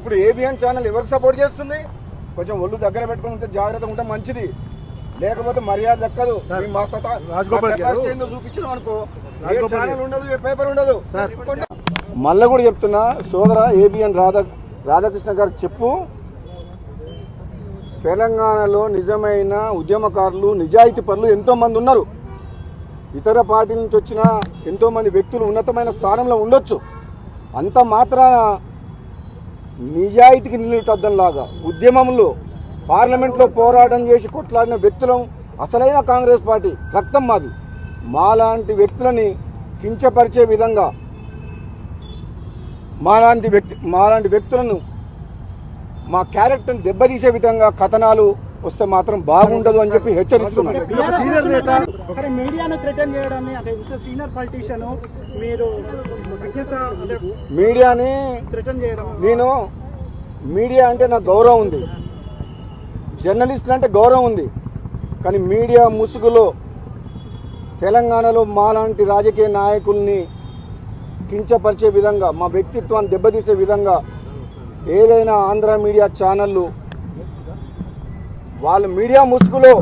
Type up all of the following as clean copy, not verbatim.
ఇప్పుడు ABN channel ఎవరికి support చేస్తుంది? కొంచెం ఒళ్ళు దగ్గర పెట్టుకుని ఉంటే జాగ్రత్తగా ఉంటే మంచిది, లేకపోతే మర్యాద దక్కదు. చూపించడం అనుకో ఏ ఛానల్ ఉండదు, ఏ పేపర్ ఉండదు. మళ్ళీ కూడా చెప్తున్నా సోదర ఏబిఎన్ రాధాకృష్ణ గారికి చెప్పు, తెలంగాణలో నిజమైన ఉద్యమకారులు నిజాయితీ పరులు ఎంతోమంది ఉన్నారు. ఇతర పార్టీల నుంచి వచ్చిన ఎంతోమంది వ్యక్తులు ఉన్నతమైన స్థానంలో ఉండొచ్చు. అంత మాత్రాన నిజాయితీకి నిలుటద్దంలాగా ఉద్యమంలో పార్లమెంట్లో పోరాటం చేసి కొట్లాడిన వ్యక్తులం అసలైన కాంగ్రెస్ పార్టీ రక్తం మాది. మాలాంటి వ్యక్తులని కించపరిచే విధంగా మాలాంటి వ్యక్తులను మా క్యారెక్టర్ని దెబ్బతీసే విధంగా కథనాలు వస్తే మాత్రం బాగుండదు అని చెప్పి హెచ్చరిస్తున్నారు. మీడియాని నేను మీడియా అంటే నాకు గౌరవం ఉంది, జర్నలిస్టులు అంటే గౌరవం ఉంది. కానీ మీడియా ముసుగులో తెలంగాణలో మాలాంటి రాజకీయ నాయకుల్ని కించపరిచే విధంగా, మా వ్యక్తిత్వాన్ని దెబ్బతీసే విధంగా ఏదైనా ఆంధ్ర మీడియా ఛానళ్ళు వాళ్ళ మీడియా ముసుగులో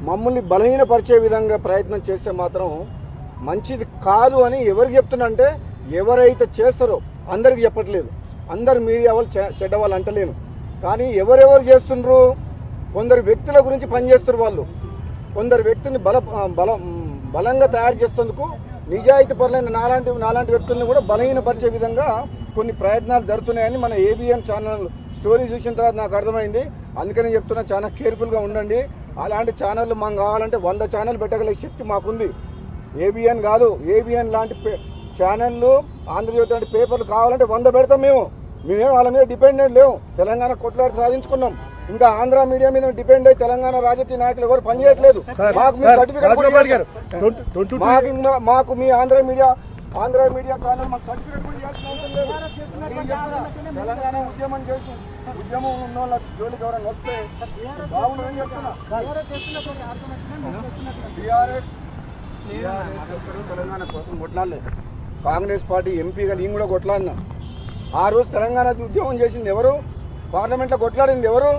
మమ్మల్ని బలహీనపరిచే విధంగా ప్రయత్నం చేస్తే మాత్రం మంచిది కాదు అని ఎవరికి చెప్తున్నా అంటే, ఎవరైతే చేస్తారో అందరికి చెప్పట్లేదు, అందరు మీడియా వాళ్ళు చెడ్డ వాళ్ళు అంటలేను. కానీ ఎవరెవరు చేస్తుండ్రు, కొందరు వ్యక్తుల గురించి పనిచేస్తారు వాళ్ళు, కొందరు వ్యక్తిని బలంగా తయారు చేసేందుకు నిజాయితీ పరులైన నాలాంటి వ్యక్తులను కూడా బలహీనపరిచే విధంగా కొన్ని ప్రయత్నాలు జరుగుతున్నాయని మన ఏబిఎన్ ఛానల్ స్టోరీ చూసిన తర్వాత నాకు అర్థమైంది. అందుకని చెప్తున్నా, చాలా కేర్ఫుల్గా ఉండండి. అలాంటి ఛానళ్ళు మాకు కావాలంటే 100 ఛానల్ పెట్టగల శక్తి మాకుంది. ఏబిఎన్ కాదు, ఏబిఎన్ లాంటి ఛానళ్ళు, ఆంధ్రజ్యోతి లాంటి పేపర్లు కావాలంటే 100 పెడతాం. మేమేం వాళ్ళ మీద డిపెండెంట్ లేవు. తెలంగాణ కొట్లాడి సాధించుకున్నాం. ఇంకా ఆంధ్ర మీడియా మీద డిపెండ్ అయ్యి తెలంగాణ రాజకీయ నాయకులు ఎవరు పనిచేయట్లేదు. మాకు మీ సర్టిఫికేట్ మాకు మీ ఆంధ్ర మీడియా ఛానల్ మాకు సర్టిఫికేట్ కూడా చేయాల్సిన అవసరం లేదు. తెలంగాణ ఉద్యమం చేసి ఉద్యమం ఉన్న వాళ్ళ జోలికి ఎవరైనా వస్తే బాగుండదని చెప్తున్నా. టీఆర్ఎస్ తెలంగాణ కోసం కొట్లాడలేదు. కాంగ్రెస్ పార్టీ ఎంపీగా నేను కూడా కొట్లాడినా. ఆ రోజు తెలంగాణ ఉద్యమం చేసింది ఎవరు? పార్లమెంట్లో కొట్లాడింది ఎవరు?